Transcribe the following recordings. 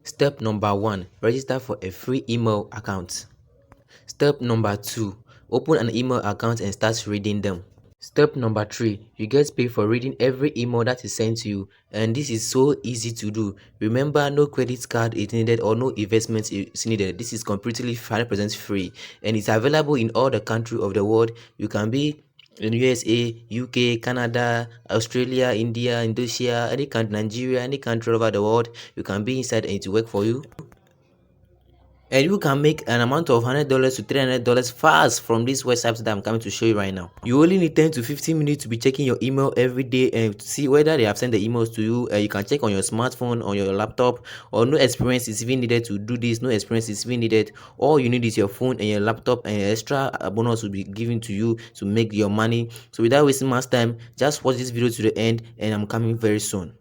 Step number 1, register for a free email account. Step number 2, open an email account and start reading them. Step number 3, you get paid for reading every email that is sent to you, and this is so easy to do. Remember, no credit card is needed or no investment is needed. This is completely 100% free, and it's available in all the countries of the world. You can be in USA, UK, Canada, Australia, India, Indonesia, any country, Nigeria, any country all over the world. You can be inside and it will work for you. And you can make an amount of $100 to $300 fast from these websites that I'm coming to show you right now. You only need 10 to 15 minutes to be checking your email every day and to see whether they have sent the emails to you. You can check on your smartphone, on your laptop, or no experience is even needed to do this. No experience is even needed. All you need is your phone and your laptop, and extra bonus will be given to you to make your money. So without wasting much time, just watch this video to the end, and I'm coming very soon.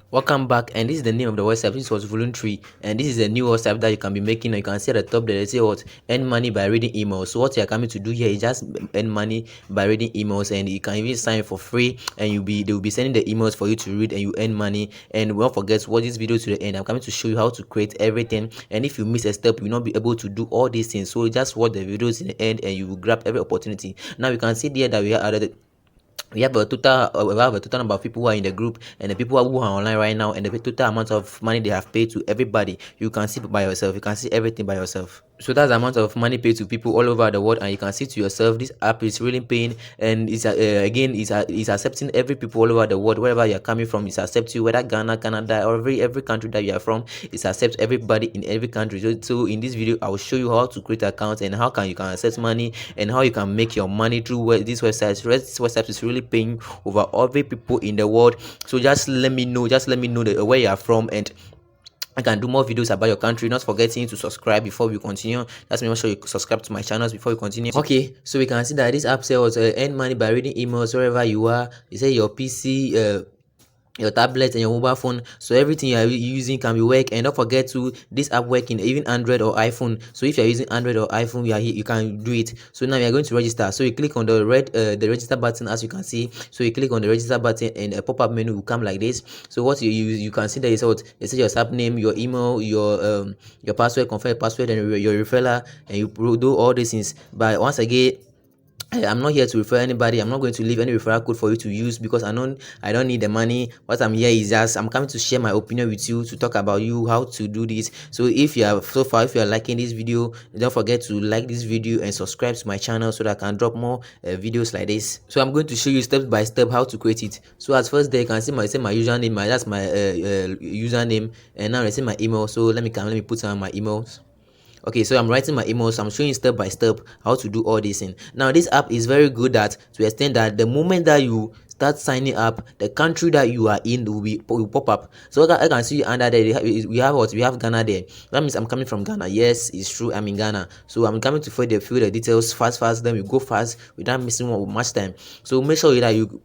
Welcome back, and this is the name of the website. This was voluntary, and this is a new website that you can be making. You can see at the top there they say what, earn money by reading emails. So what you are coming to do here is just earn money by reading emails, and you can even sign for free, and they will be sending the emails for you to read, and you earn money. And don't forget to watch this video to the end. I'm coming to show you how to create everything, and if you miss a step, you will not be able to do all these things. So just watch the videos in the end, and you will grab every opportunity. Now you can see there that we are added. We have a total number of people who are in the group, and the people who are online right now, and the total amount of money they have paid to everybody. You can see by yourself. You can see everything by yourself. So that's the amount of money paid to people all over the world, and you can see to yourself this app is really paying, and it's again it's accepting every people all over the world. Wherever you're coming from, it's accept you, whether Ghana, Canada, or every country that you are from. It's accept everybody in every country. So in this video I will show you how to create accounts, and how you can access money, and how you can make your money through this website. This website is really paying over every people in the world. So just let me know where you are from, and I can do more videos about your country. Not forgetting to subscribe before we continue. Just make sure you subscribe to my channels before we continue. Okay, so we can see that this app says earn money by reading emails wherever you are. You say your PC, your tablet and your mobile phone, so everything you are using can be work. And don't forget to this app working even Android or iPhone. So if you are using Android or iPhone, you can do it. So now we are going to register. So you click on the red the register button, as you can see. So you click on the register button, and a pop-up menu will come like this. So what you can see there is what they say: your sub name, your email, your password, confirm your password, and your referral, and you do all these things. But once again, I'm not here to refer anybody. I'm not going to leave any referral code for you to use, because I don't need the money. What I'm here is just I'm coming to share my opinion with you, to talk about you how to do this. So if you are liking this video, don't forget to like this video and subscribe to my channel so that I can drop more videos like this. So I'm going to show you step by step how to create it. So as first there you can see my username. That's my username, and now I see my email. So let me put on my emails. Okay, so I'm writing my email, so I'm showing you step by step how to do all this thing. Now this app is very good at to extend that the moment that you start signing up, the country that you are in will pop up. So I can see under there we have Ghana there. That means I'm coming from Ghana. Yes, it's true, I'm in Ghana. So I'm coming to fill the details fast. Then we go fast without missing much time. So make sure that you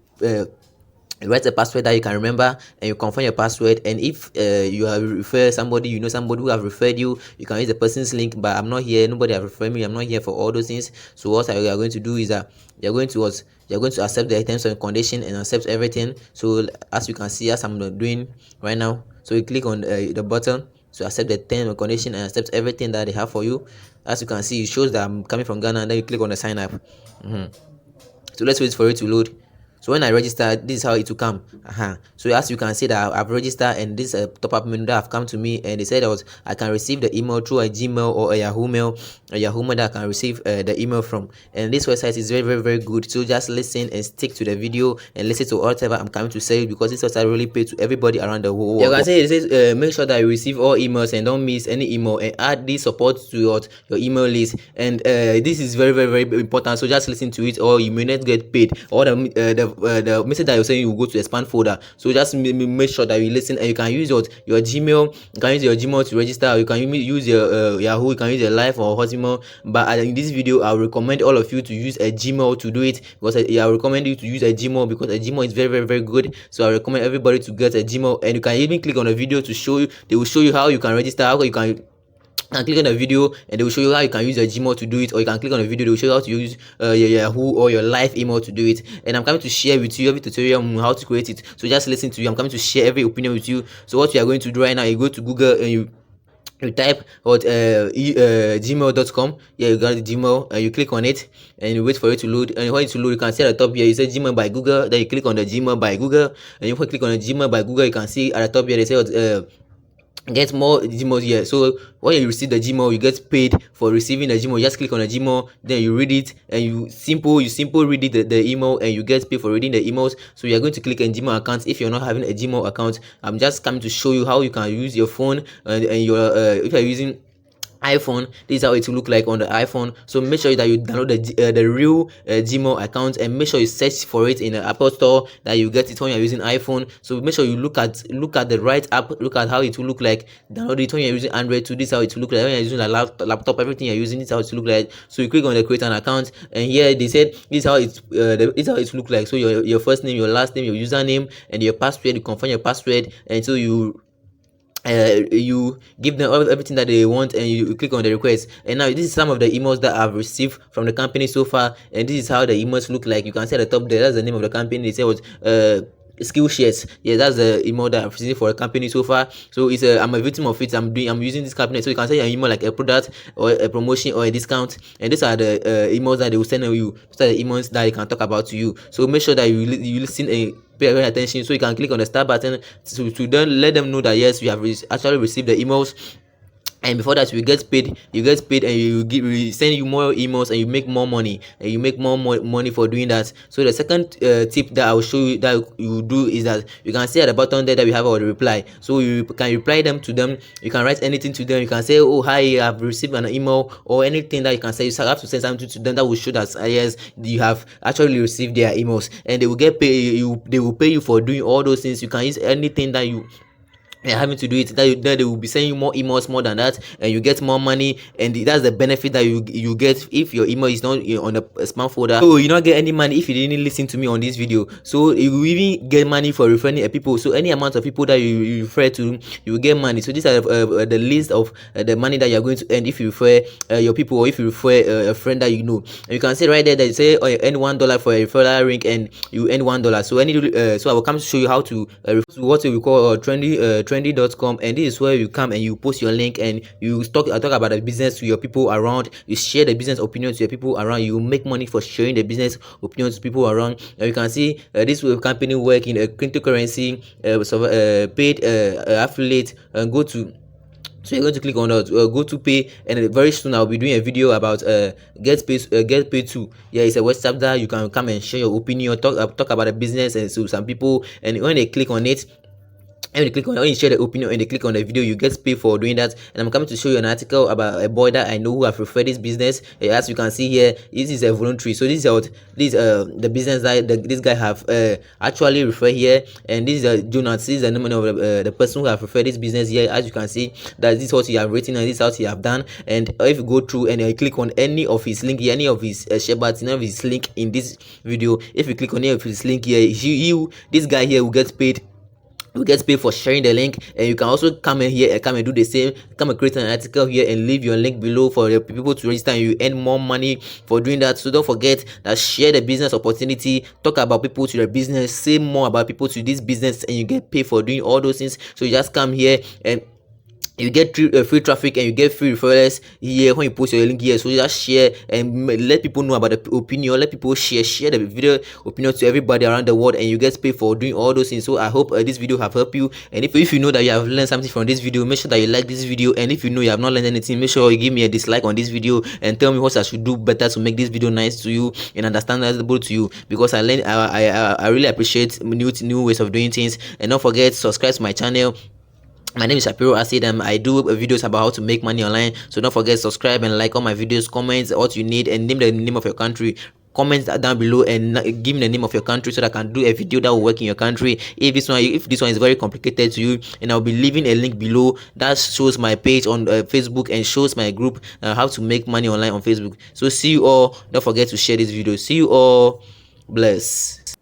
write a password that you can remember, and you confirm your password. And if you have referred somebody, somebody who have referred you, you can use the person's link. But I'm not here, nobody have referred me, I'm not here for all those things. So what you are going to do is that you're going to accept the terms and condition and accept everything. So as you can see, as I'm doing right now, so you click on the button to accept the terms and condition and accept everything that they have for you. As you can see, it shows that I'm coming from Ghana, and then you click on the sign up. So let's wait for it to load. So when I register, this is how it will come. So as you can see that I've registered, and this top-up menu that have come to me, and they said that I can receive the email through a Gmail or a Yahoo mail, that I can receive the email from. And this website is very good. So just listen and stick to the video and listen to whatever I'm coming to say, because this website really pays to everybody around the whole world. You can say it says make sure that you receive all emails and don't miss any email, and add this support to your email list. And this is very important. So just listen to it, or you may not get paid, or the message that you're saying will go to a spam folder. So just make sure that you listen, and you can use your Gmail. You can use your Gmail to register, or you can use your Yahoo. You can use your Live or Hotmail. But in this video, I will recommend all of you to use a Gmail to do it, because I recommend you to use a Gmail, because a Gmail is very good. So I recommend everybody to get a Gmail, and you can even click on a video to show you. They will show you how you can register, how you can can click on the video and they will show you how you can use your Gmail to do it, or you can click on the video, they will show you how to use your Yahoo or your live email to do it. And I'm coming to share with you every tutorial on how to create it. So just listen to you. I'm coming to share every opinion with you. So what you are going to do right now, you go to Google and you type what gmail.com. Yeah, you got the Gmail, and you click on it and you wait for it to load. And when it load, you can see at the top here, you say Gmail by Google. Then you click on the Gmail by Google, and you click on the Gmail by Google, you can see at the top here they say get more Gmail here. So when you receive the Gmail, you get paid for receiving the Gmail. Just click on the Gmail, then you read it, and you simple read it, the email, and you get paid for reading the emails. So you are going to click on Gmail account. If you're not having a Gmail account, I'm just coming to show you how you can use your phone and your if you're using iPhone, this is how it will look like on the iPhone. So make sure that you download the real Gmail account, and make sure you search for it in the Apple Store, that you get it when you're using iPhone. So make sure you look at the right app, look at how it will look like. Download it when you're using Android too. This is how it will look like when you're using a laptop, everything you're using, this is how it will look like. So you click on the create an account, and here they said this is how it will look like. So your first name, your last name, your username, and your password. You confirm your password, and so you give them everything that they want, and you click on the request. And now this is some of the emails that I've received from the company so far, and this is how the emails look like. You can see at the top there, that's the name of the company. They say what skill shares. Yeah, that's the email that I've received for a company so far. So it's I'm a victim of it. I'm using this company. So you can say your email like a product or a promotion or a discount, and these are the emails that they will send you. These are the emails that they can talk about to you. So make sure that you listen and pay very attention. So you can click on the start button to then let them know that yes, you have actually received the emails. And before that, you get paid, and we send you more emails, and you make more money, and you make more money for doing that. So the second tip that I will show you that you do is that you can see at the bottom there that we have our reply. So you can reply to them. You can write anything to them. You can say, oh hi, I've received an email, or anything that you can say. You have to send something to them that will show that yes, you have actually received their emails, and they will get paid. They will pay you for doing all those things. You can use anything that you having to do it, that they will be sending you more emails more than that, and you get more money. And that's the benefit that you get if your email is not on a spam folder. So you not get any money if you didn't listen to me on this video. So you will even get money for referring people. So any amount of people that you refer to, you will get money. So these are the list of the money that you're going to earn if you refer your people, or if you refer a friend that you know. And you can see right there that you say, oh, you earn $1 for a referral link, and you earn $1. So so I will come to show you how to refer to what we call trendy.com, and this is where you come and you post your link, and you talk about the business to your people around. You share the business opinion to your people around. You make money for sharing the business opinion to people around. And you can see this company work in a cryptocurrency, paid affiliate, and go to. So you're going to click on that, go to pay, and very soon I'll be doing a video about get paid too. Yeah, it's a WhatsApp that you can come and share your opinion, talk about the business, and so some people, and when they click on it, and when you share the opinion and they click on the video, you get paid for doing that. And I'm coming to show you an article about a boy that I know who have referred this business. As you can see here, this is a voluntary. So this is the business that this guy have actually referred here. And this is Jonas. This is the name of the person who have referred this business here. As you can see, that this is what he have written, and this is what he have done. And if you go through and you click on any of his link here, any of his share button, any of his link in this video, if you click on any of his link here, this guy here will get paid. You get paid for sharing the link. And you can also come in here and come and do the same. Come and create an article here and leave your link below for the people to register, and you earn more money for doing that. So don't forget that share the business opportunity, talk about people to your business, say more about people to this business, and you get paid for doing all those things. So you just come here and you get free traffic, and you get free referrals here when you post your link here. So just share and let people know about the opinion. Let people share the video opinion to everybody around the world, and you get paid for doing all those things. So I hope this video have helped you. And if you know that you have learned something from this video, make sure that you like this video. And if you know you have not learned anything, make sure you give me a dislike on this video and tell me what I should do better to make this video nice to you and understandable to you, because I really appreciate new ways of doing things. And don't forget, subscribe to my channel. My name is Shapiro. I do videos about how to make money online. So don't forget, subscribe and like all my videos, comment what you need, and name the name of your country. Comment that down below and give me the name of your country so that I can do a video that will work in your country. If this one is very complicated to you, and I'll be leaving a link below that shows my page on Facebook, and shows my group how to make money online on Facebook. So see you all. Don't forget to share this video. See you all. Bless.